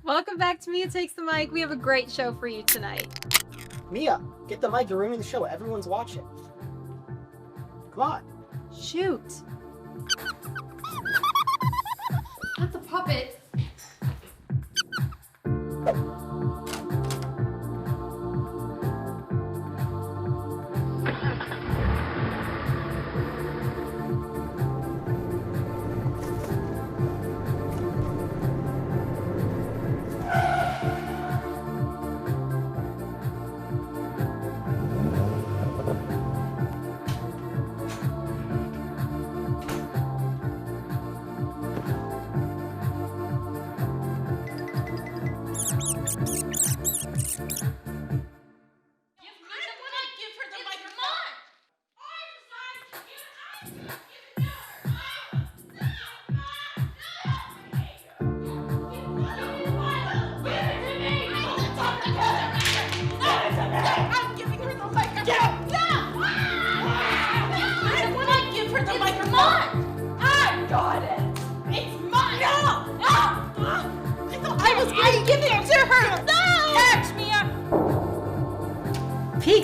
Welcome back to Mia Takes the Mic. We have a great show for you tonight. Mia, get the mic. You're ruining the show. Everyone's watching. Come on. Shoot. Not the puppet.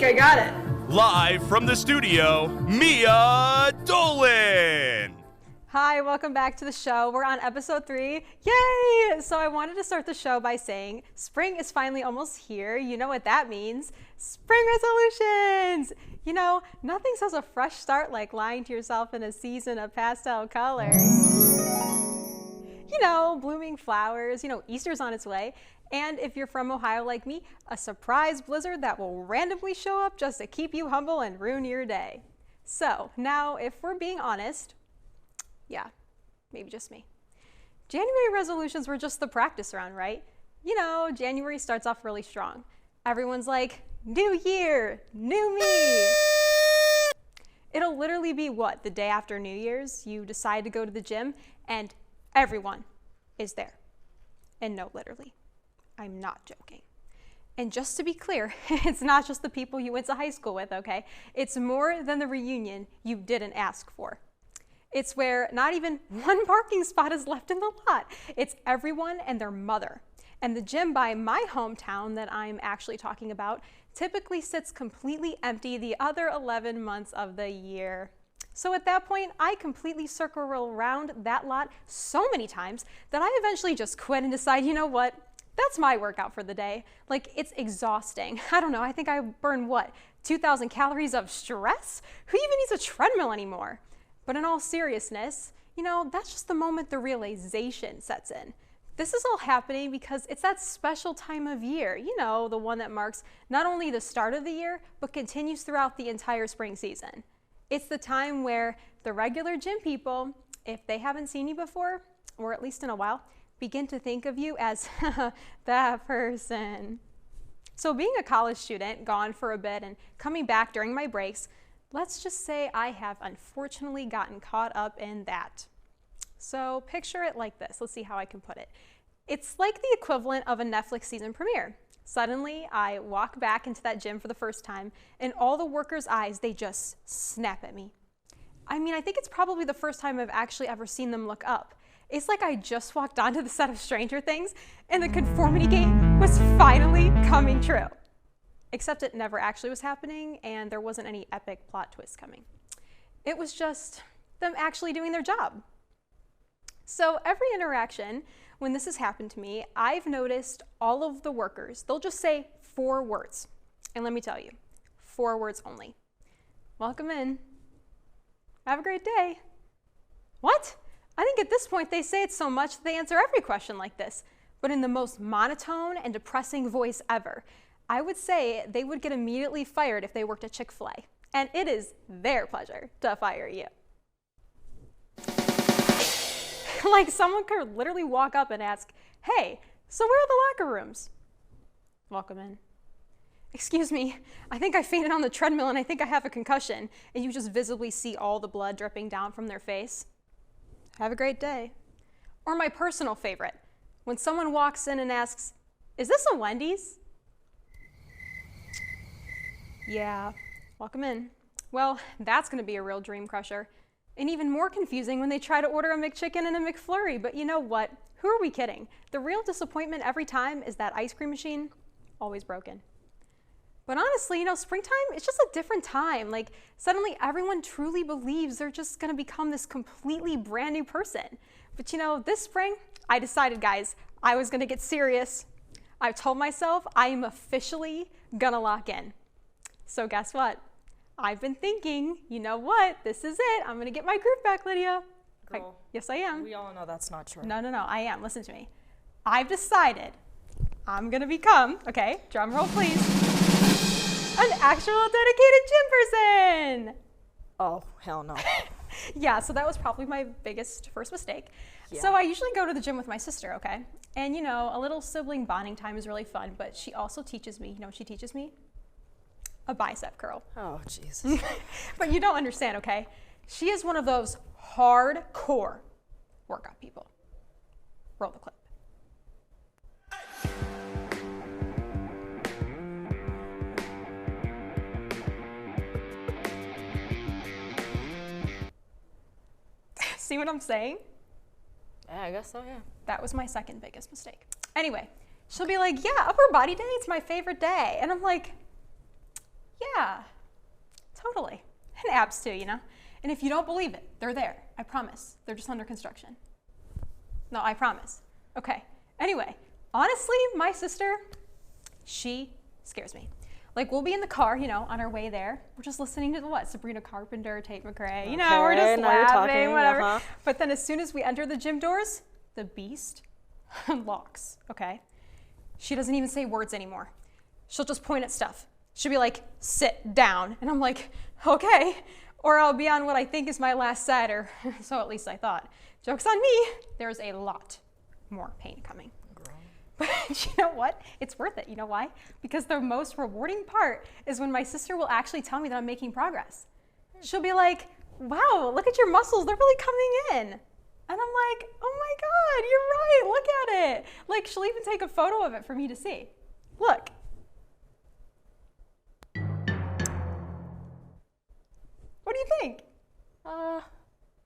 I got it. Live from the studio, Mia Dolan. Hi, welcome back to the show. We're on episode 3. Yay! So I wanted to start the show by saying spring is finally almost here. You know what that means. Spring resolutions! You know, nothing says a fresh start like lying to yourself in a season of pastel colors. You know, blooming flowers, Easter's on its way. And if you're from Ohio like me, a surprise blizzard that will randomly show up just to keep you humble and ruin your day. So now, if we're being honest, yeah, maybe just me. January resolutions were just the practice run, right? You know, January starts off really strong. Everyone's like, new year, new me. It'll literally be what, the day after New Year's, you decide to go to the gym and everyone is there. And no, literally. I'm not joking. And just to be clear, it's not just the people you went to high school with, okay? It's more than the reunion you didn't ask for. It's where not even one parking spot is left in the lot. It's everyone and their mother. And the gym by my hometown that I'm actually talking about typically sits completely empty the other 11 months of the year. So at that point, I completely circle around that lot so many times that I eventually just quit and decide, you know what? That's my workout for the day. Like, it's exhausting. I don't know, I think I burn, 2,000 calories of stress? Who even needs a treadmill anymore? But in all seriousness, that's just the moment the realization sets in. This is all happening because it's that special time of year, the one that marks not only the start of the year, but continues throughout the entire spring season. It's the time where the regular gym people, if they haven't seen you before, or at least in a while, begin to think of you as that person. So being a college student, gone for a bit and coming back during my breaks, let's just say I have unfortunately gotten caught up in that. So picture it like this. Let's see how I can put it. It's like the equivalent of a Netflix season premiere. Suddenly, I walk back into that gym for the first time, and all the workers' eyes, they just snap at me. I mean, I think it's probably the first time I've actually ever seen them look up. It's like I just walked onto the set of Stranger Things and the conformity gate was finally coming true. Except it never actually was happening and there wasn't any epic plot twist coming. It was just them actually doing their job. So every interaction, when this has happened to me, I've noticed all of the workers, they'll just say 4 words. And let me tell you, 4 words only. Welcome in. Have a great day. What? I think at this point they say it so much that they answer every question like this, but in the most monotone and depressing voice ever. I would say they would get immediately fired if they worked at Chick-fil-A, and it is their pleasure to fire you. Like someone could literally walk up and ask, hey, so where are the locker rooms? Welcome in. Excuse me, I think I fainted on the treadmill and I think I have a concussion, and you just visibly see all the blood dripping down from their face. Have a great day. Or my personal favorite, when someone walks in and asks, is this a Wendy's? Yeah, welcome in. Well, that's gonna be a real dream crusher. And even more confusing when they try to order a McChicken and a McFlurry. But you know what? Who are we kidding? The real disappointment every time is that ice cream machine, always broken. But honestly, you know, springtime, it's just a different time. Like, suddenly everyone truly believes they're just gonna become this completely brand new person. But you know, this spring, I decided, guys, I was gonna get serious. I told myself I am officially gonna lock in. So guess what? I've been thinking, you know what? This is it. I'm gonna get my groove back, Lydia. Girl, yes, I am. we all know that's not true. No, I am. Listen to me. I've decided I'm gonna become, okay, drum roll please, an actual dedicated gym person. Oh, hell no. Yeah, so that was probably my biggest first mistake. Yeah. So I usually go to the gym with my sister, okay? And you know, a little sibling bonding time is really fun, but she also teaches me, you know what she teaches me? A bicep curl. Oh, Jesus. But you don't understand, okay? She is one of those hardcore workout people. Roll the clip. See what I'm saying? Yeah, I guess so, yeah. That was my second biggest mistake. Anyway, she'll be like, yeah, upper body day, it's my favorite day. And I'm like, yeah, totally. And abs too, you know? And if you don't believe it, they're there. I promise. They're just under construction. No, I promise. Okay. Anyway, honestly, my sister, she scares me. Like, we'll be in the car, you know, on our way there. We're just listening to the what? Sabrina Carpenter, Tate McRae. You know, we're just now you're laughing, talking, whatever. uh-huh. But then as soon as we enter the gym doors, the beast unlocks, okay? She doesn't even say words anymore. She'll just point at stuff. She'll be like, sit down. And I'm like, okay. Or I'll be on what I think is my last set, or so at least I thought. Joke's on me. There's a lot more pain coming. But you know what? It's worth it. You know why? Because the most rewarding part is when my sister will actually tell me that I'm making progress. She'll be like, wow, look at your muscles. They're really coming in. And I'm like, oh my God, you're right. Look at it. Like, she'll even take a photo of it for me to see. Look. What do you think?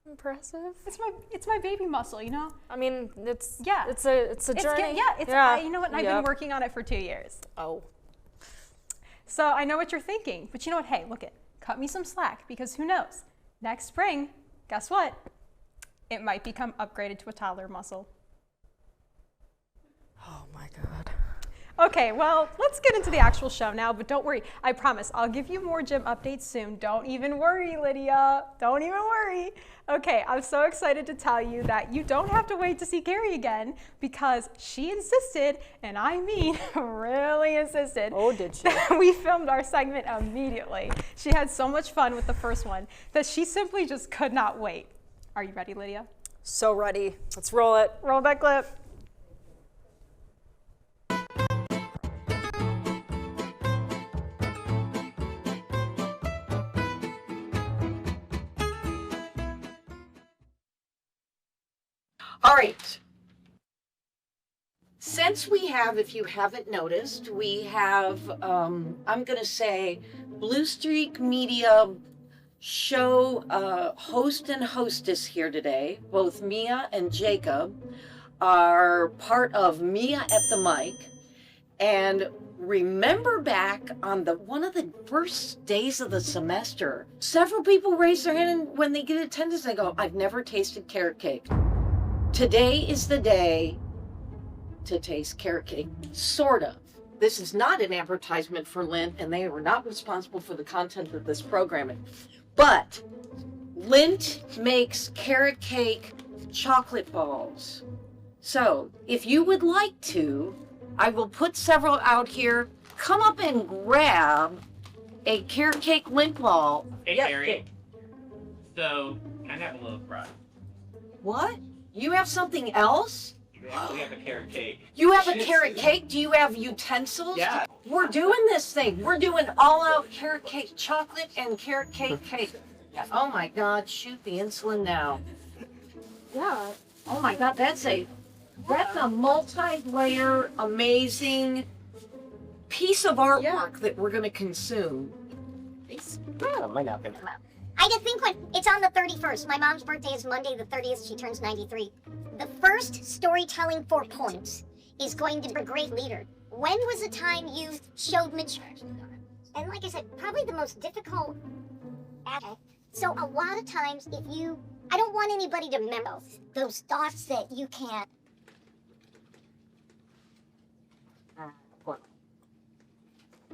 Impressive. It's my baby muscle, you know? I mean, it's Yeah. it's a journey. You know what? I've been working on it for 2 years. Oh. So I know what you're thinking, but you know what? Hey, look it. Cut me some slack, because who knows? Next spring, guess what? It might become upgraded to a toddler muscle. Oh my God. Okay, well, let's get into the actual show now, but don't worry. I promise, I'll give you more gym updates soon. Don't even worry, Lydia. Don't even worry. Okay, I'm so excited to tell you that you don't have to wait to see Carrie again, because she insisted, and I mean really insisted. Oh, did she? That we filmed our segment immediately. She had so much fun with the first one that she simply just could not wait. Are you ready, Lydia? So ready. Let's roll it. Roll that clip. All right. Since we have, if you haven't noticed, we have, I'm going to say, Blue Streak Media show host and hostess here today. Both Mia and Jacob are part of Mia at the Mic. And remember back on one of the first days of the semester, several people raise their hand, and when they get attendance, they go, I've never tasted carrot cake. Today is the day to taste carrot cake, sort of. This is not an advertisement for Lint, and they were not responsible for the content of this programming. But Lint makes carrot cake chocolate balls. So if you would like to, I will put several out here. Come up and grab a carrot cake Lint ball. Hey, Yeah, Carrie. So, I have a little fry. What? You have something else? We have a carrot cake. You have a carrot cake? Do you have utensils? Yeah. We're doing this thing. We're doing all-out carrot cake chocolate and carrot cake cake. Oh my God, shoot the insulin now. Yeah. Oh my God, that's a multi-layer, amazing piece of artwork that we're gonna consume. Oh, my napkin. I just think when it's on the 31st, my mom's birthday is Monday the 30th, she turns 93. The first storytelling for points is going to be a great leader. When was the time you showed maturity? And like I said, probably the most difficult aspect. So a lot of times I don't want anybody to remember those thoughts that you can't.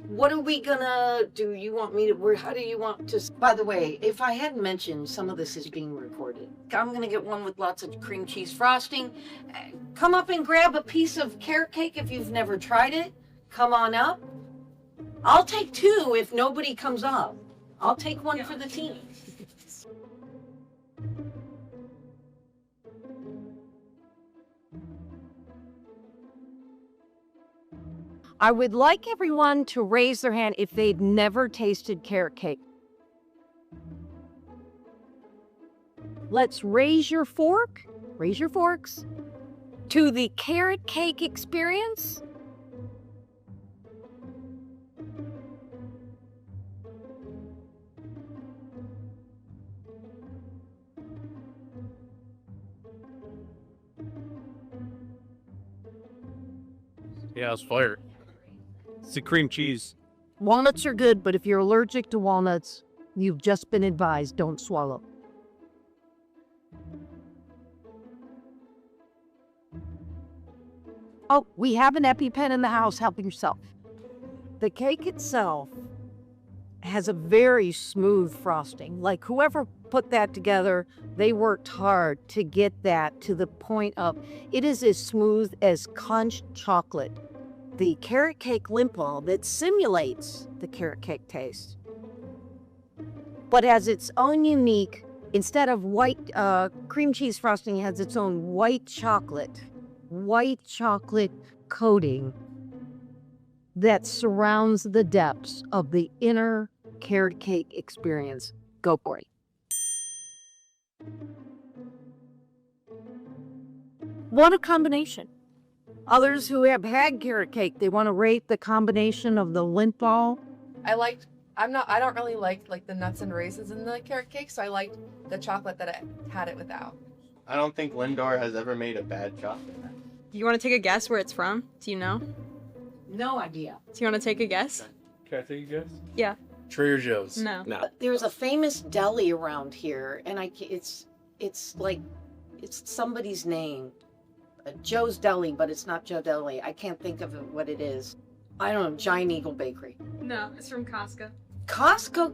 What are we gonna do? You want me to, how do you want to, by the way, if I hadn't mentioned, some of this is being recorded. I'm gonna get one with lots of cream cheese frosting. Come up and grab a piece of carrot cake if you've never tried it. Come on up. I'll take 2 if nobody comes up. I'll take 1 for the team. I would like everyone to raise their hand if they've never tasted carrot cake. Let's raise your forks to the carrot cake experience. Yeah, it's fire. It's the cream cheese. Walnuts are good, but if you're allergic to walnuts, you've just been advised, don't swallow. Oh, we have an EpiPen in the house. Help yourself. The cake itself has a very smooth frosting. Like whoever put that together, they worked hard to get that to the point of, it is as smooth as conch chocolate. The carrot cake lint ball that simulates the carrot cake taste, but has its own unique, instead of white cream cheese frosting, it has its own white chocolate coating that surrounds the depths of the inner carrot cake experience. Go for it. What a combination. Others who have had carrot cake, they want to rate the combination of the lint ball. I don't really like the nuts and raisins in the carrot cake, so I liked the chocolate that I had it without. I don't think Lindor has ever made a bad chocolate. Do you want to take a guess where it's from? Do you know? No idea. Do you want to take a guess? Can I take a guess? Yeah. Trader Joe's. No. There's a famous deli around here, and it's somebody's name. Joe's Deli, but it's not Joe Deli. I can't think of what it is. I don't know, Giant Eagle Bakery. No, it's from Costco. Costco?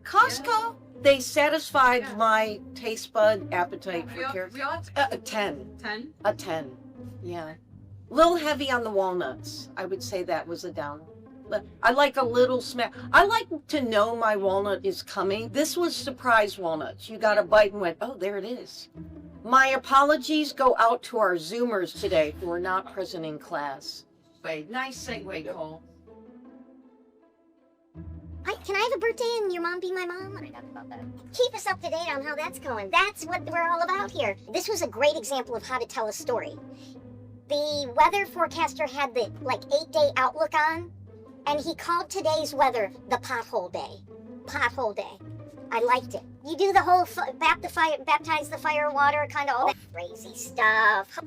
Yeah. They satisfied my taste bud appetite for carrot cake. A 10. 10? A 10, yeah. Little heavy on the walnuts. I would say that was a down. I like a little smack. I like to know my walnut is coming. This was surprise walnuts. You got a bite and went, oh, there it is. My apologies go out to our Zoomers today who are not present in class. Wait, nice segue, Cole. Hi, can I have a birthday and your mom be my mom? Keep us up to date on how that's going. That's what we're all about here. This was a great example of how to tell a story. The weather forecaster had the 8-day outlook on, and he called today's weather the pothole day. Pothole day. I liked it. You do the whole baptize the fire water, kind of all that crazy stuff.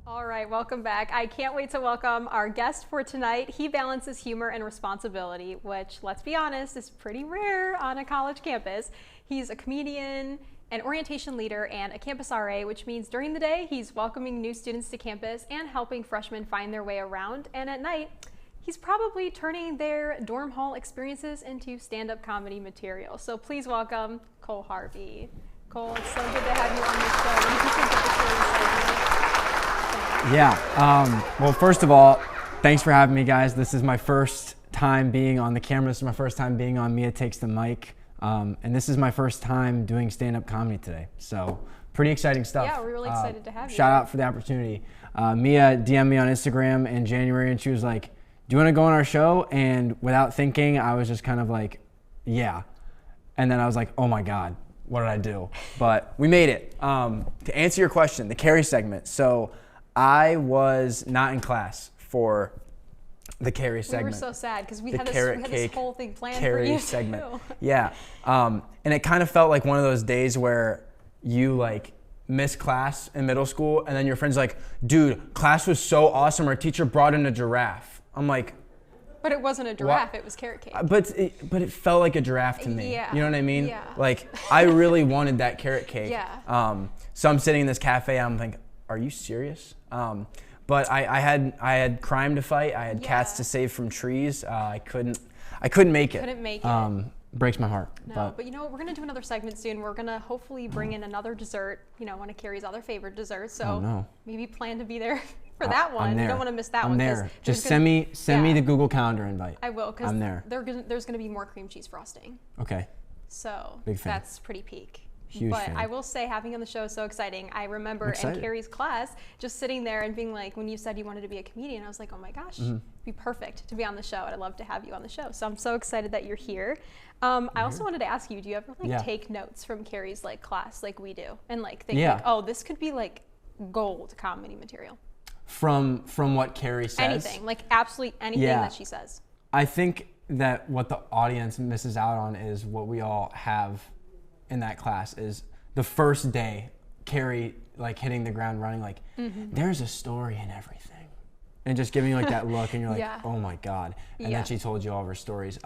All right, welcome back. I can't wait to welcome our guest for tonight. He balances humor and responsibility, which, let's be honest, is pretty rare on a college campus. He's a comedian, an orientation leader, and a campus RA, which means during the day, he's welcoming new students to campus and helping freshmen find their way around. And at night, he's probably turning their dorm hall experiences into stand-up comedy material. So please welcome Cole Harvey. Cole, it's so good to have you on the show. What did you think of the story? Yeah, well, first of all, thanks for having me, guys. This is my first time being on the camera. This is my first time being on Mia Takes the Mic. And this is my first time doing stand-up comedy today. So pretty exciting stuff. Yeah, we're really excited to have you. Shout out for the opportunity. Mia DM'd me on Instagram in January, and she was like, do you want to go on our show? And without thinking, I was just kind of like, yeah. And then I was like, oh my God, what did I do? But we made it. To answer your question, the Carrie segment. So I was not in class for The Carrie segment. We were so sad because we The had carrot this cake whole thing planned for Carrie you segment. too. Yeah. And it kind of felt like one of those days where you like miss class in middle school and then your friend's like, dude, class was so awesome. Our teacher brought in a giraffe. I'm like, But it wasn't a giraffe, it was carrot cake. but it felt like a giraffe to me. Yeah. You know what I mean? Yeah. Like I really wanted that carrot cake. Yeah. So I'm sitting in this cafe. I'm thinking, are you serious? But I had crime to fight. I had cats to save from trees. I couldn't make it. Couldn't make it. Breaks my heart. No, but you know what? We're gonna do another segment soon. We're gonna hopefully bring in another dessert. You know, one of Carrie's other favorite desserts. So maybe plan to be there for that one. You don't want to miss that one. I'm there. Just send me the Google Calendar invite. I will, because I'm there. There's gonna be more cream cheese frosting. Okay. So Big fan. that's pretty peak. Huge but fan. I will say, having you on the show is so exciting. I remember in Carrie's class, just sitting there and being like, when you said you wanted to be a comedian, I was like, oh my gosh, it'd be perfect to be on the show. And I'd love to have you on the show. So I'm so excited that you're here. I also wanted to ask you, do you ever take notes from Carrie's like class like we do? And like think like, oh, this could be like gold comedy material. From what Carrie says? Anything, like absolutely anything that she says. I think that what the audience misses out on is what we all have in that class is the first day, Carrie like hitting the ground running like, there's a story in everything. And just giving you like that look and you're like, oh my God. And then she told you all of her stories.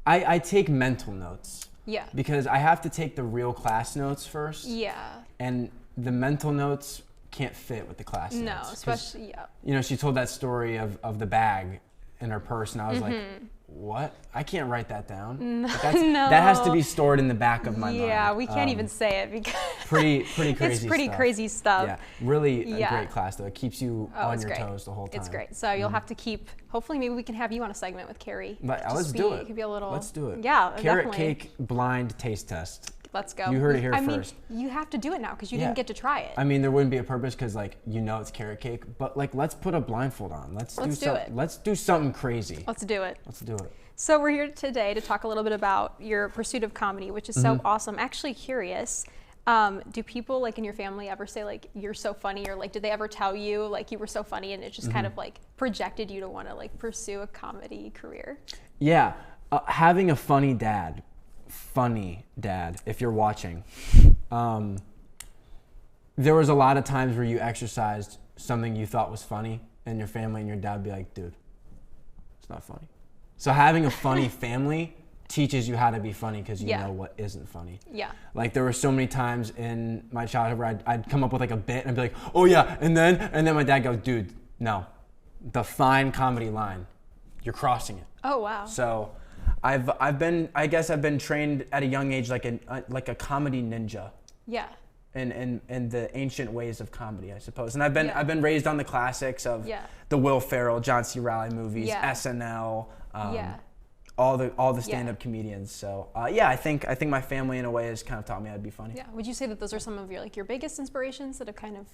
I take mental notes. Yeah. Because I have to take the real class notes first. Yeah. And the mental notes can't fit with the class notes. No, especially, You know, she told that story of the bag in her purse and I was like, what? I can't write that down. No, that has to be stored in the back of my mind. Yeah, we can't even say it because pretty crazy it's pretty stuff. crazy stuff. Yeah, really a great class though. It keeps you on your great. toes the whole time. It's great. So you'll have to keep, hopefully maybe we can have you on a segment with Carrie. But let's do it. It could be a little. Let's do it. Yeah, Carrot definitely. cake blind taste test. Let's go. You heard it here I first. mean, you have to do it now because you didn't get to try it. I mean, there wouldn't be a purpose because like you know it's carrot cake, but like let's put a blindfold on. Let's do it. Let's do something crazy. Let's do it. Let's do it. So we're here today to talk a little bit about your pursuit of comedy, which is so awesome. Actually curious, do people like in your family ever say like you're so funny, or like did they ever tell you like you were so funny and it just kind of like projected you to want to like pursue a comedy career? Yeah, having a funny dad, if you're watching. There was a lot of times where you exercised something you thought was funny and your family and your dad would be like, dude, it's not funny. So having a funny family teaches you how to be funny because you know what isn't funny. Yeah. Like there were so many times in my childhood where I'd come up with like a bit and I'd be like, oh yeah, and then my dad goes, dude, no, the fine comedy line, you're crossing it. Oh wow. So I've been trained at a young age like a comedy ninja. Yeah. In the ancient ways of comedy, I suppose. And I've been raised on the classics of the Will Ferrell, John C. Reilly movies, SNL, all the stand-up comedians. So I think my family in a way has kind of taught me how to be funny. Yeah. Would you say that those are some of your biggest inspirations that have kind of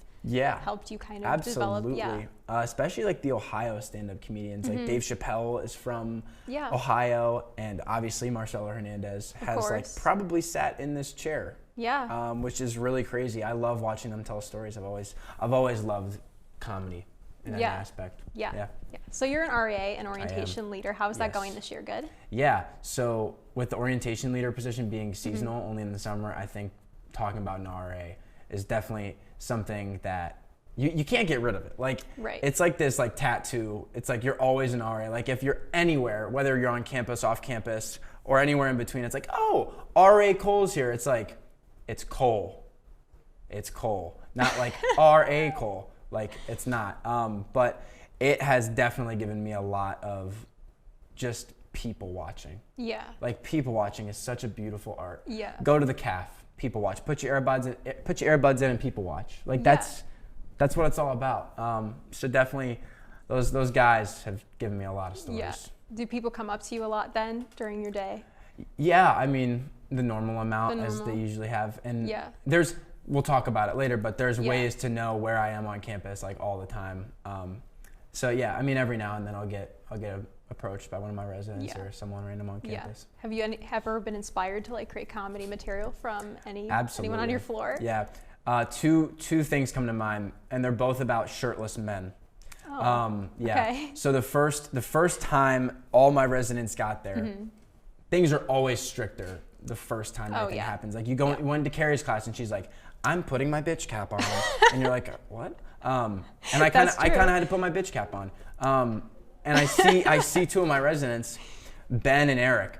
helped you kind of develop? Absolutely. Especially like the Ohio stand-up comedians. Like Dave Chappelle is from Ohio, and obviously Marcelo Hernandez has like probably sat in this chair. Yeah. Which is really crazy. I love watching them tell stories. I've always loved comedy in that aspect. Yeah. So you're an RA, an orientation leader. How is that going this year? Good? Yeah. So with the orientation leader position being seasonal, only in the summer, I think talking about an RA is definitely something that you can't get rid of it. Like it's like this like tattoo. It's like you're always an RA. Like if you're anywhere, whether you're on campus, off campus, or anywhere in between, it's like, oh, RA Cole's here. It's like, it's Cole. It's Cole. Not like R.A. Cole. Like, it's not. But it has definitely given me a lot of just people watching. Yeah. Like, people watching is such a beautiful art. Yeah. Go to the CAF, people watch. Put your earbuds in and people watch. Like, that's what it's all about. So definitely, those guys have given me a lot of stories. Yeah. Do people come up to you a lot then during your day? Yeah, I mean, the normal amount as they usually have. And we'll talk about it later, but there's ways to know where I am on campus like all the time. So yeah, I mean, every now and then I'll get approached by one of my residents or someone random on campus. Have you ever been inspired to like create comedy material from anyone on your floor? Yeah. Two things come to mind, and they're both about shirtless men. Yeah. Okay. So the first time all my residents got there, things are always stricter the first time anything happens. Like you went to Carrie's class and she's like, "I'm putting my bitch cap on," and you're like, "What?" And I kind of had to put my bitch cap on. And I see two of my residents, Ben and Eric,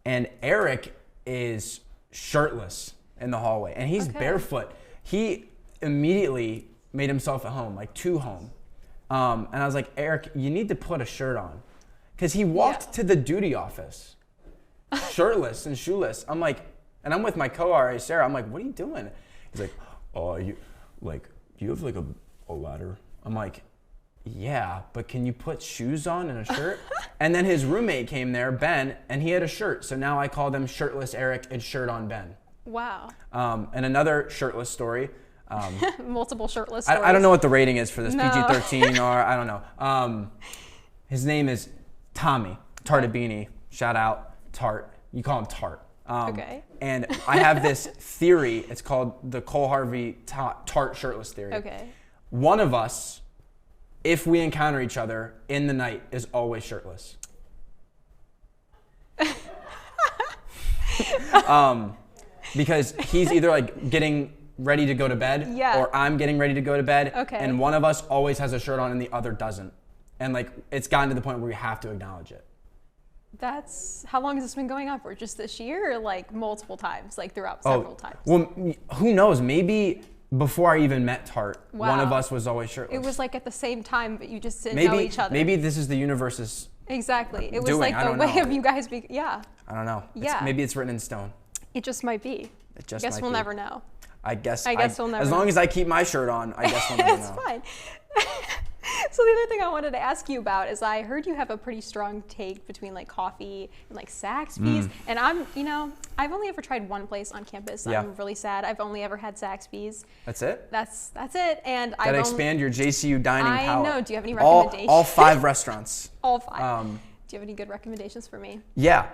and Eric is shirtless in the hallway, and he's barefoot. He immediately made himself at home, like too home. And I was like, "Eric, you need to put a shirt on," because he walked to the duty office shirtless and shoeless. I'm like, and I'm with my co-RA Sarah. I'm like, "What are you doing?" He's like, "Oh, you have like a ladder?" I'm like, "Yeah, but can you put shoes on and a shirt?" And then his roommate came there, Ben, and he had a shirt. So now I call them Shirtless Eric and Shirt on Ben. Wow. And another shirtless story. Multiple shirtless stories. I don't know what the rating is for this, PG-13 or I don't know. His name is Tommy Tartabini. Shout out Tart. You call him Tart. And I have this theory. It's called the Cole Harvey Tart shirtless theory. Okay. One of us, if we encounter each other in the night, is always shirtless. Because he's either like getting ready to go to bed or I'm getting ready to go to bed. And one of us always has a shirt on and the other doesn't. And like it's gotten to the point where we have to acknowledge it. That's how long has this been going on for? Just this year or like multiple times, like throughout several times? Well, who knows? Maybe before I even met Tart, one of us was always shirtless. It was like at the same time, but you just didn't know each other. Maybe this is the universe's Exactly. It was like the way of you guys being, I don't know. Yeah. Maybe it's written in stone. It just might be. It just I guess might we'll be. never know. I guess we'll never as long as I keep my shirt on, I guess we'll never know. It's fine. So the other thing I wanted to ask you about is I heard you have a pretty strong take between like coffee and like Saxby's. And I've only ever tried one place on campus. I'm really sad. I've only ever had Saxby's. That's it? That's it. And Gotta expand your JCU dining palette. I know. Do you have any recommendations? All 5 restaurants. All 5. Do you have any good recommendations for me? Yeah.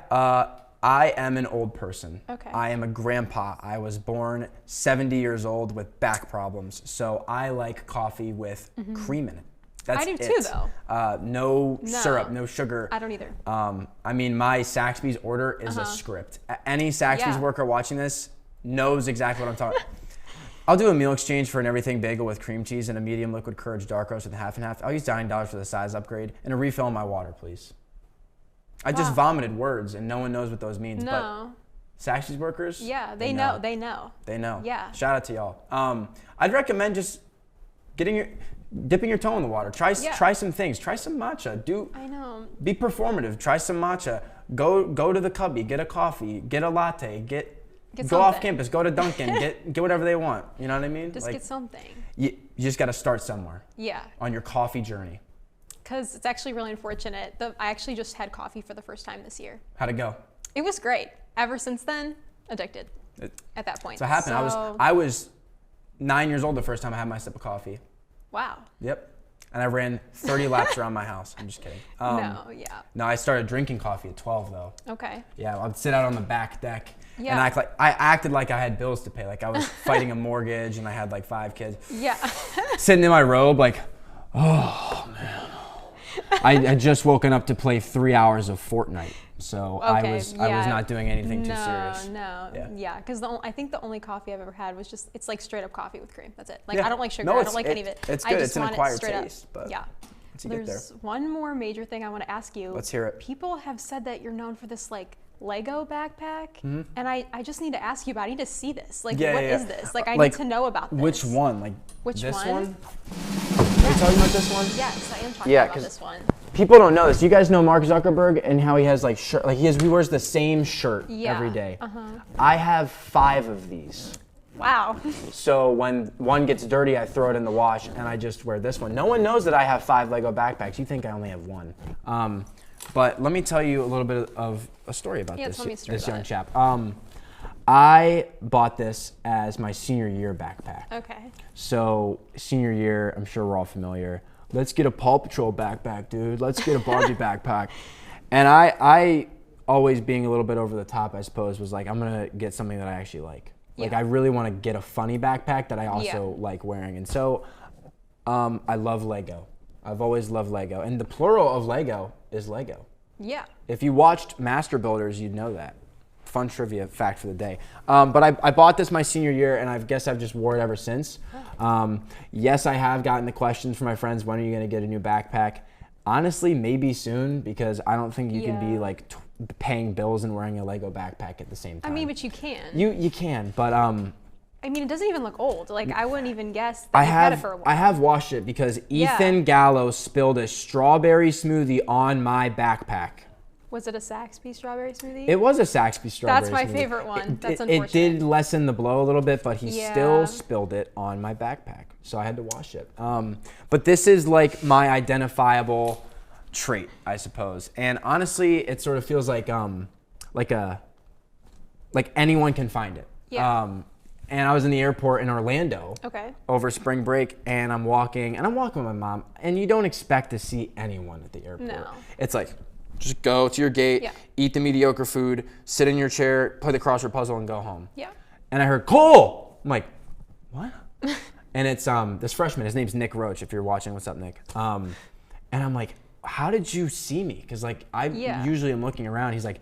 I am an old person. Okay. I am a grandpa. I was born 70 years old with back problems. So I like coffee with cream in it. That's I do too, though. No syrup, no sugar. I don't either. I mean, my Saxby's order is a script. Any Saxby's worker watching this knows exactly what I'm talking about. I'll do a meal exchange for an everything bagel with cream cheese and a medium liquid courage dark roast with half and half. I'll use $9 for the size upgrade and a refill on my water, please. I just vomited words and no one knows what those means. No. But Saxby's workers? Yeah, they know. They know. They know. Yeah. Shout out to y'all. I'd recommend just dipping your toe in the water. Try some things. Try some matcha. I know. Be performative. Try some matcha. Go to the cubby. Get a coffee. Get a latte. Go something. off campus. Go to Dunkin'. get whatever they want. You know what I mean? Just get something. You just got to start somewhere. Yeah. On your coffee journey. Because it's actually really unfortunate. I actually just had coffee for the first time this year. How'd it go? It was great. Ever since then, addicted. At that point. So it happened. I was 9 years old the first time I had my sip of coffee. Wow. Yep. And I ran 30 laps around my house. I'm just kidding. No, I started drinking coffee at 12 though. Okay. Yeah, I'd sit out on the back deck Yeah. and I acted like I had bills to pay. Like I was fighting a mortgage and I had like 5 kids. Yeah. Sitting in my robe like, oh man. I had just woken up to play 3 hours of Fortnite. So I was not doing anything too serious. Yeah, because I think the only coffee I've ever had was just, it's like straight up coffee with cream. That's it. Like I don't like sugar. I don't like any of it. It's good. I just it's an want acquired it straight taste. up. But yeah. once you get there. There's one more major thing I want to ask you. Let's hear it. People have said that you're known for this like Lego backpack, and I just need to ask you about it. I need to see this. Like, what is this? Like, I need to know about this. Which one? Like which this one? Are you talking about this one? Yes, I am talking about this one. People don't know this. You guys know Mark Zuckerberg and how he has like shirt, like he wears the same shirt every day. I have 5 of these. Wow. So when one gets dirty, I throw it in the wash and I just wear this one. No one knows that I have 5 Lego backpacks. You think I only have 1. But let me tell you a little bit of a story about this young chap. I bought this as my senior year backpack. Okay. So senior year, I'm sure we're all familiar. Let's get a Paw Patrol backpack, dude. Let's get a Barbie backpack. And I always being a little bit over the top, I suppose, was like, I'm gonna get something that I actually like. Like I really want to get a funny backpack that I also like wearing. And so I love Lego. I've always loved Lego. And the plural of Lego is Lego. Yeah. If you watched Master Builders, you'd know that. Fun trivia fact for the day. But I bought this my senior year, and I guess I've just wore it ever since. Yes, I have gotten the questions from my friends, when are you going to get a new backpack? Honestly, maybe soon, because I don't think you can be like paying bills and wearing a Lego backpack at the same time. I mean, but you can. You can, but I mean, it doesn't even look old. Like, I wouldn't even guess that you've had it for a while. I have washed it because Ethan Gallo spilled a strawberry smoothie on my backpack. Was it a Saxby strawberry smoothie? It was a Saxby strawberry smoothie. That's my favorite one. That's unfortunate. It did lessen the blow a little bit, but he still Yeah. spilled it on my backpack, so I had to wash it. But this is like my identifiable trait, I suppose. And honestly, it sort of feels like anyone can find it. Yeah. And I was in the airport in Orlando over spring break, and I'm walking with my mom, and you don't expect to see anyone at the airport. No. It's like, just go to your gate, eat the mediocre food, sit in your chair, play the crossword puzzle, and go home. Yeah. And I heard, Cole! I'm like, what? And it's this freshman, his name's Nick Roach, if you're watching. What's up, Nick? And I'm like, how did you see me? Because like, I usually am looking around. He's like,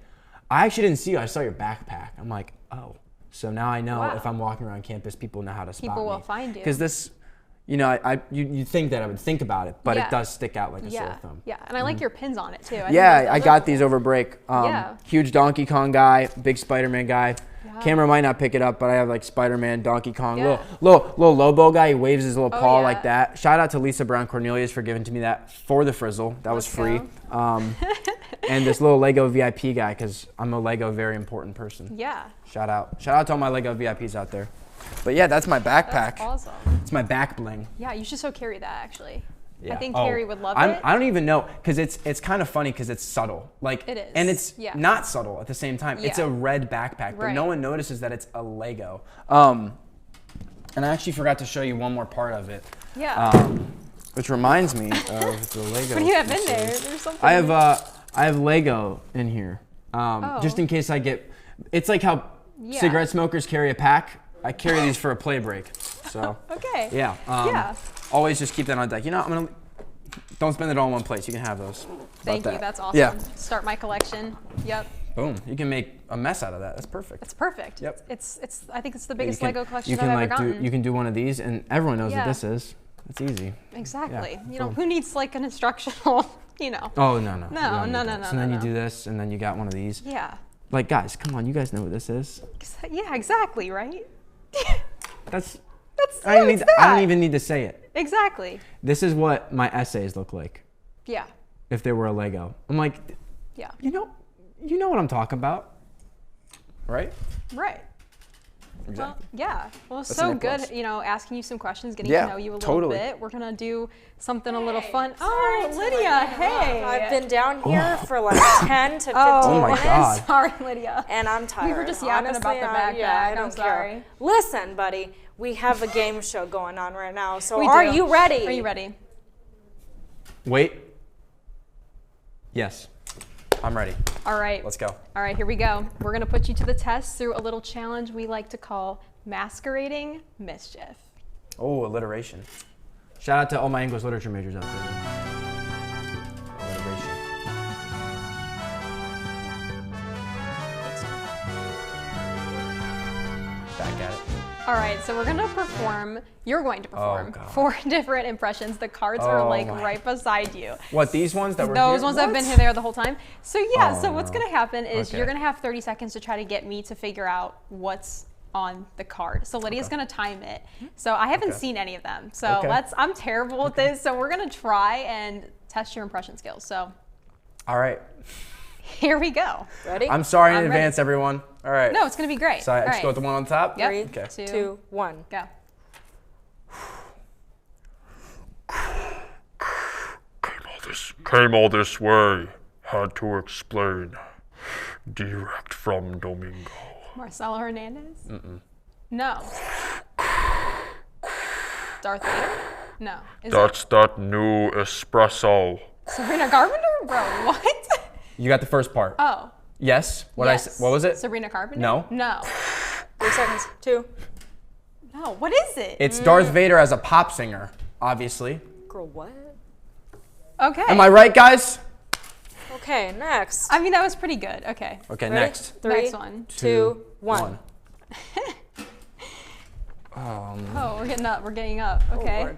I actually didn't see you, I saw your backpack. I'm like, oh. So now I know if I'm walking around campus, people know how to spot me. People will find you. Because this, you think that I would think about it, but it does stick out like a sore thumb. Yeah, and I like your pins on it too. I got these over break. Huge Donkey Kong guy, big Spider-Man guy. Yeah. Camera might not pick it up, but I have like Spider-Man, Donkey Kong, little Lobo guy. He waves his little paw like that. Shout out to Lisa Brown Cornelius for giving to me that for the frizzle. That was free. And this little Lego VIP guy, because I'm a Lego very important person. Yeah. Shout out to all my Lego VIPs out there. But yeah, that's my backpack. That's awesome. It's my back bling. Yeah, you should so carry that actually. Yeah. I think Carrie would love it. I don't even know, because it's kind of funny because it's subtle. Like, it is. And it's not subtle at the same time. Yeah. It's a red backpack, but no one notices that it's a Lego. And I actually forgot to show you one more part of it. Yeah. Which reminds me of the Lego. What do you have in there? There's something. I have Lego in here, just in case I get. It's like how cigarette smokers carry a pack. I carry these for a play break. So. Okay. Yeah. Always just keep that on deck. Don't spend it all in one place. You can have those. Thank you. That's awesome. Yeah. Start my collection. Yep. Boom. You can make a mess out of that. That's perfect. It's perfect. Yep. It's I think it's the biggest Lego collection I've ever gotten. You can do one of these, and everyone knows what this is. It's easy. Exactly. Yeah. Who needs like an instructional, Oh, no. No. So then you do this, and then you got one of these. Yeah. Like, guys, come on. You guys know what this is. Yeah, exactly, right? I don't even need to say it. Exactly. This is what my essays look like. Yeah. If they were a Lego. I'm like, yeah. You know what I'm talking about. Right? Right. Exactly. Well, yeah. Well, it's That's so an A+. good, asking you some questions, getting to know you a little bit. We're going to do something a little fun. Oh, Lydia, hey. I've been down here for like 10 to 15 minutes. God. Sorry, Lydia. And I'm tired. We were just yapping about the backpack. Yeah, I'm sorry. Care. Listen, buddy, we have a game show going on right now. So are you ready? Are you ready? Wait. Yes. I'm ready. All right. Let's go. All right, here we go. We're going to put you to the test through a little challenge we like to call Masquerading Mischief. Oh, alliteration. Shout out to all my English literature majors out there. Alliteration. Back at it. All right, so you're going to perform 4 different impressions. The cards are right beside you. What, these ones that were Those here? ones that have been here there the whole time. So what's going to happen is you're going to have 30 seconds to try to get me to figure out what's on the card. So Lydia's going to time it. So I haven't seen any of them. So I'm terrible at this. So we're going to try and test your impression skills. So. All right. Here we go. Ready? I'm sorry in advance, everyone. All right. No, it's going to be great. So I just go with the one on top? Yep. 3, 2, 1. Go. Came all this way. Had to explain. Direct from Domingo. Marcelo Hernandez? No. Darth Vader? No. That's that new espresso. Sabrina Carpenter? Bro, what? You got the first part. Oh. Yes? What was it? Sabrina Carpenter? No. No. 3 seconds. 2. No, what is it? It's Darth Vader as a pop singer, obviously. Girl, what? Okay. Am I right, guys? Okay, next. I mean, that was pretty good. Okay. Okay, Ready? next. 3, Next one. 2, 1. Oh, we're getting up. We're getting up. Okay.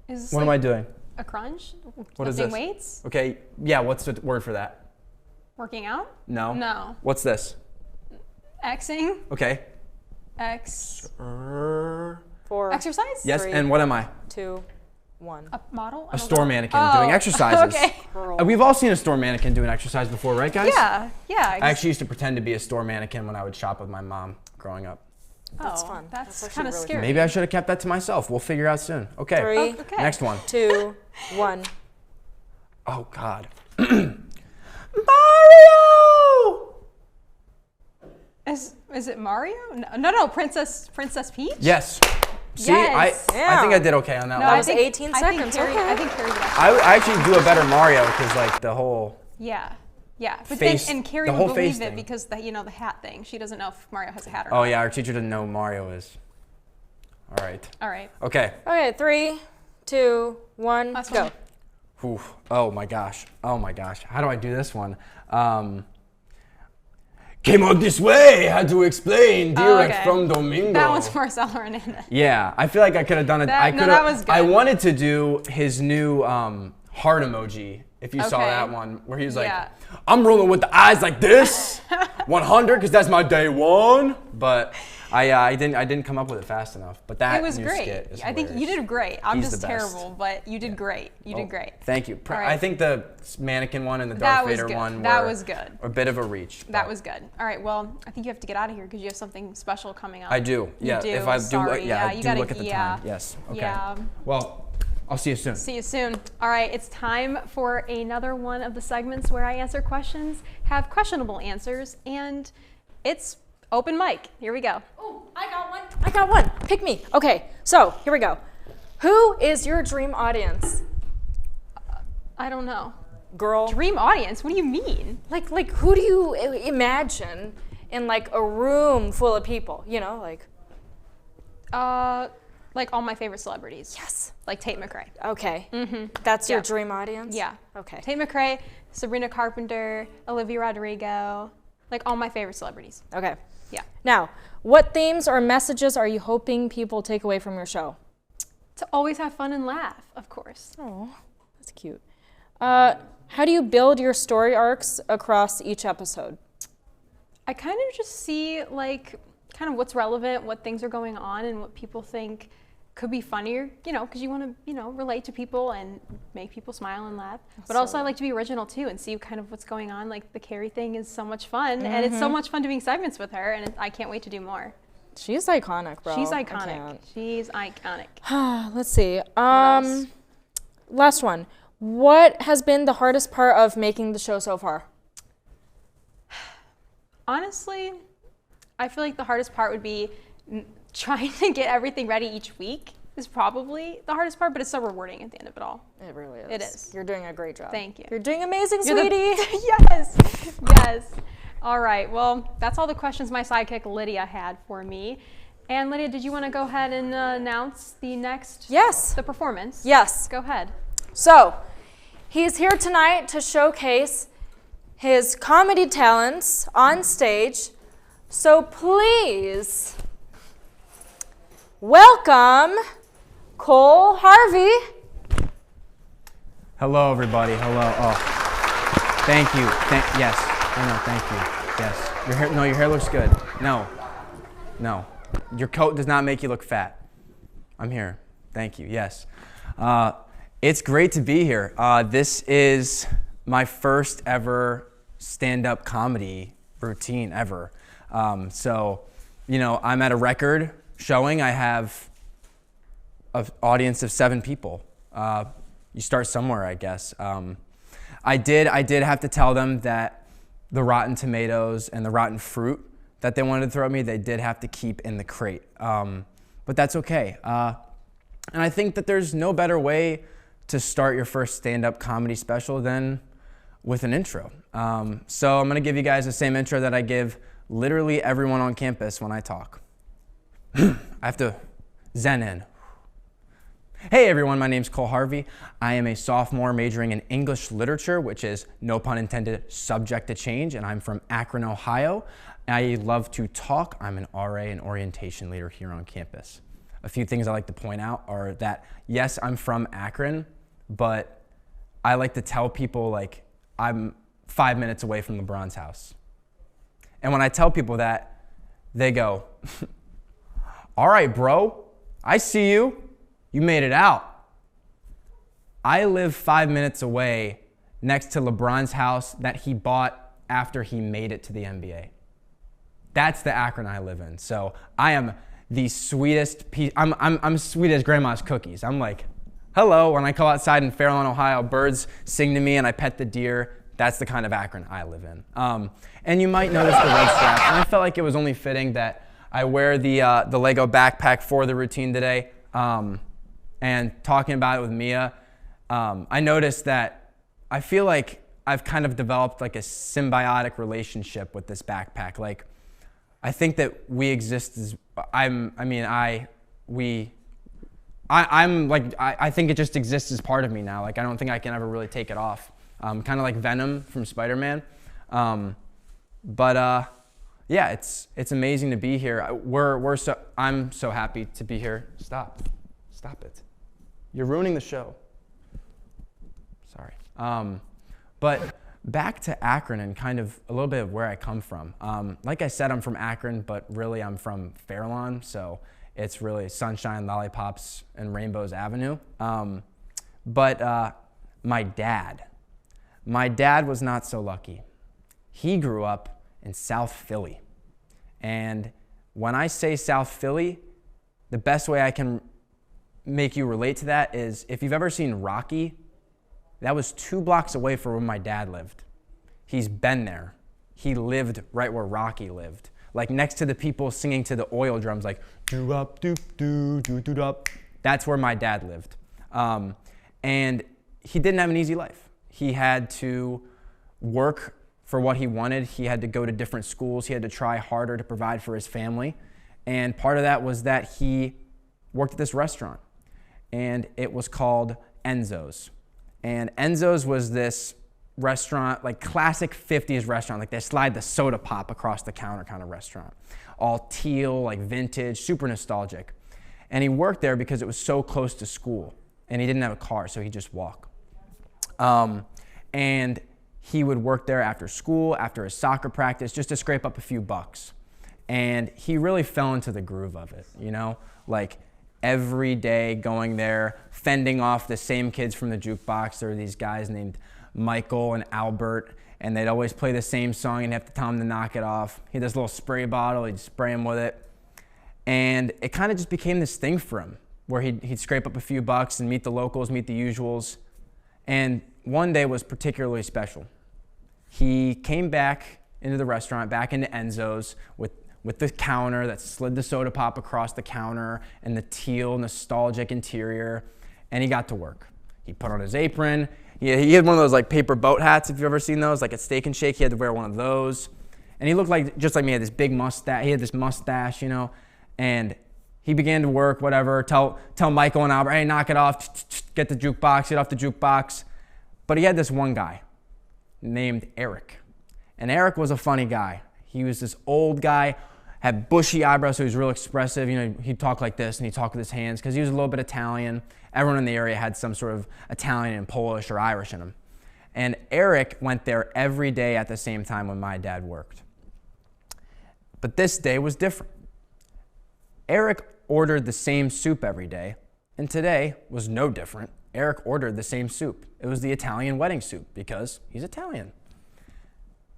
Is this What am I doing? a crunch? What is Lifting this? weights? Okay, yeah, what's the word for that? Working out? No. No. What's this? Xing? Okay. X. 4. Exercise? Yes, 3, and what am I? 2, 1. A model? I A don't store know. mannequin Oh, doing exercises. Okay. We've all seen a store mannequin doing exercise before, right, guys? Yeah. Yeah. I actually used to pretend to be a store mannequin when I would shop with my mom growing up. That's fun. That's actually kind of really scary. Maybe I should have kept that to myself. We'll figure out soon. Okay. 3, Okay. Next one. 2, 1. Oh, God. Mario! Is it Mario? No, Princess Peach? Yes. See, Yes. I think I did okay on that No, one. That was 18 seconds. Carrie, Okay. I think Carrie would actually. I actually do a better Mario because, like, the whole... Yeah. Yeah. But Face- then, and Carrie the would whole believe face it thing. because the hat thing. She doesn't know if Mario has a hat or Oh, not. yeah, our teacher didn't know who Mario is. All right. All right. Okay. Okay, 3, 2, 1, Last go. one. Oof. Oh, my gosh. Oh, my gosh. How do I do this one? Came out this way. Had to explain. Direct okay. from Domingo. That was Marcelo Hernandez. Yeah, I feel like I could have done it. That- no, that was good. I wanted to do his new heart emoji. If you saw Okay. that one, where he was like, Yeah. "I'm rolling with the eyes like this, 100, because that's my day one." But I didn't come up with it fast enough. But that It was new great. skit is I think you hilarious. did great. I'm He's just the best. terrible, but you did great. You did great. Thank you. All right. I think the mannequin one and the That Darth was Vader good. one That were was good. a bit of a reach. That but was good. All right. Well, I think you have to get out of here because you have something special coming up. I do. Yeah. You do. If I do, Sorry. yeah, I you do gotta, look at the time. Yes. Okay. Yeah. Well, I'll see you soon. See you soon. All right, it's time for another one of the segments where I answer questions, have questionable answers, and it's open mic. Here we go. Oh, I got one. Pick me. Okay, so here we go. Who is your dream audience? I don't know. Girl. Dream audience? What do you mean? Like who do you imagine in like a room full of people? You know, like. Like all my favorite celebrities. Yes. Like Tate McRae. Okay. Mm-hmm. That's your Yeah. dream audience? Yeah. Okay. Tate McRae, Sabrina Carpenter, Olivia Rodrigo, like all my favorite celebrities. Okay. Yeah. Now, what themes or messages are you hoping people take away from your show? To always have fun and laugh, of course. Oh, that's cute. How do you build your story arcs across each episode? I kind of just see like kind of what's relevant, what things are going on, and what people think could be funnier, you know, because you want to, you know, relate to people and make people smile and laugh. But also I like to be original too and see kind of what's going on. Like the Carrie thing is so much fun, and it's so much fun doing segments with her, and I can't wait to do more. She's iconic, bro. She's I iconic. can't. She's iconic. Let's see. else? Last one. What has been the hardest part of making the show so far? Honestly, I feel like the hardest part would be trying to get everything ready each week is probably the hardest part, but it's so rewarding at the end of it all. It really is. It is. You're doing a great job. Thank you. You're doing amazing, You're the- sweetie. Yes, yes. All right, well, that's all the questions my sidekick Lydia had for me. And Lydia, did you want to go ahead and announce the next? Yes. The performance? Yes. Go ahead. So, he's here tonight to showcase his comedy talents on stage. So please welcome Cole Harvey. Hello, everybody. Hello. Oh, thank you. Yes. I know. Thank you. Yes. Your hair. No, your hair looks good. No. Your coat does not make you look fat. I'm here. Thank you. Yes. It's great to be here. This is my first ever stand-up comedy routine ever. So, you know, I'm at a record showing. I have an audience of 7 people. You start somewhere, I guess. I did have to tell them that the rotten tomatoes and the rotten fruit that they wanted to throw at me, they did have to keep in the crate. But that's okay. And I think that there's no better way to start your first stand-up comedy special than with an intro. So I'm gonna give you guys the same intro that I give literally everyone on campus when I talk. I have to zen in. Hey everyone, my name's Harvey. I am a sophomore majoring in English literature, which is, no pun intended, subject to change, and I'm from Akron, Ohio. I love to talk. I'm an RA and orientation leader here on campus. A few things I like to point out are that, yes, I'm from Akron, but I like to tell people like I'm 5 minutes away from LeBron's house. And when I tell people that, they go, all right, bro, I see you. You made it out. I live 5 minutes away next to LeBron's house that he bought after he made it to the NBA. That's the Akron I live in. So I am the sweetest piece. I'm sweet as grandma's cookies. I'm like, hello. When I go outside in Farrin, Ohio, birds sing to me and I pet the deer. That's the kind of Akron I live in. And you might notice the red strap. And I felt like it was only fitting that I wear the Lego backpack for the routine today. And talking about it with Mia, I noticed that I feel like I've kind of developed like a symbiotic relationship with this backpack. Like, I think that we exist as, I think it just exists as part of me now. Like, I don't think I can ever really take it off. Kind of like Venom from Spider-Man. Yeah, it's amazing to be here. I'm so happy to be here. Stop it. You're ruining the show. Sorry. But back to Akron and kind of a little bit of where I come from. Like I said, I'm from Akron, but really I'm from Fairlawn, so it's really sunshine, lollipops, and Rainbows Avenue. My dad was not so lucky. He grew up in South Philly. And when I say South Philly, the best way I can make you relate to that is if you've ever seen Rocky, that was 2 blocks away from where my dad lived. He's been there. He lived right where Rocky lived. Like next to the people singing to the oil drums, like doo-up, doo-doo, doo-doo-up. That's where my dad lived. And he didn't have an easy life. He had to work for what he wanted. He had to go to different schools. He had to try harder to provide for his family. And part of that was that he worked at this restaurant. And it was called Enzo's. And Enzo's was this restaurant, like classic 50s restaurant, like they slide the soda pop across the counter kind of restaurant. All teal, like vintage, super nostalgic. And he worked there because it was so close to school. And he didn't have a car, so he'd just walk. And he would work there after school, after his soccer practice, just to scrape up a few bucks. And he really fell into the groove of it, you know? Like, every day going there, fending off the same kids from the jukebox. There were these guys named Michael and Albert, and they'd always play the same song and have to tell him to knock it off. He had this little spray bottle, he'd spray him with it. And it kind of just became this thing for him, where he'd scrape up a few bucks and meet the locals, meet the usuals. And one day was particularly special. He came back into the restaurant, back into Enzo's with the counter that slid the soda pop across the counter and the teal, nostalgic interior, and he got to work. He put on his apron. He had one of those like paper boat hats, if you've ever seen those, like at Steak and Shake. He had to wear one of those. And he looked like, just like me, he had this big mustache. He had this mustache, you know, and he began to work, whatever, tell Michael and Albert, hey, knock it off, get the jukebox, get off the jukebox. But he had this one guy named Eric. And Eric was a funny guy. He was this old guy, had bushy eyebrows, so he was real expressive. You know, he'd talk like this and he'd talk with his hands because he was a little bit Italian. Everyone in the area had some sort of Italian and Polish or Irish in him. And Eric went there every day at the same time when my dad worked. But this day was different. Eric ordered the same soup every day, and today was no different. Eric ordered the same soup. It was the Italian wedding soup because he's Italian.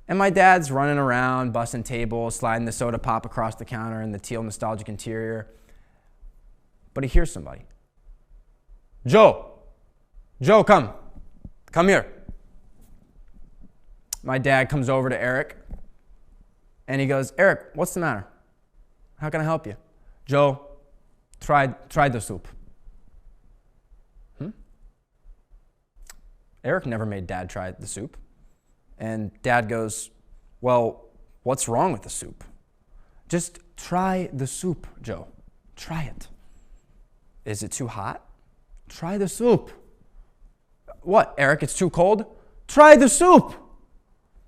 And my dad's running around, bussing tables, sliding the soda pop across the counter in the teal nostalgic interior. But he hears somebody. Joe, come here. My dad comes over to Eric and he goes, Eric, what's the matter? How can I help you? Joe, try the soup. Eric never made Dad try the soup. And Dad goes, well, What's wrong with the soup? Just try the soup, Joe. Try it. Is it too hot? Try the soup. What, Eric, it's too cold? Try the soup.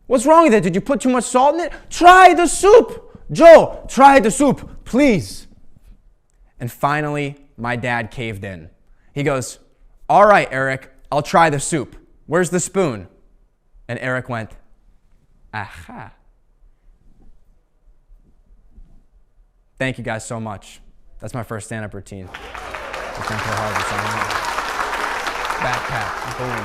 What's wrong with it? Did you put too much salt in it? Try the soup. Joe, try the soup, please. And finally, my dad caved in. He goes, all right, Eric, I'll try the soup. Where's the spoon? And Eric went, aha. Thank you guys so much. That's my first stand-up routine. Harvey, boom.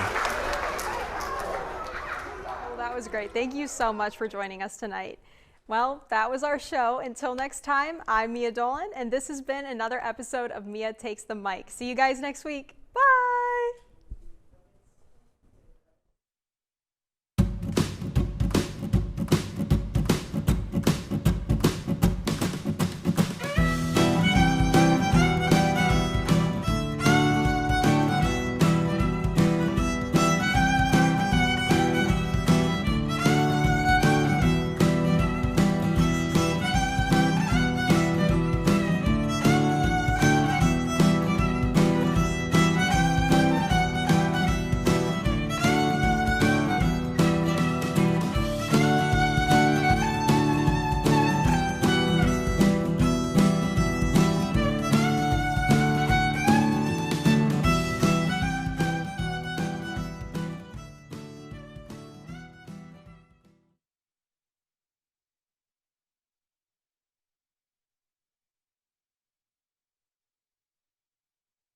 Well, that was great. Thank you so much for joining us tonight. Well, that was our show. Until next time, I'm Mia Dolan, and this has been another episode of Mia Takes the Mic. See you guys next week.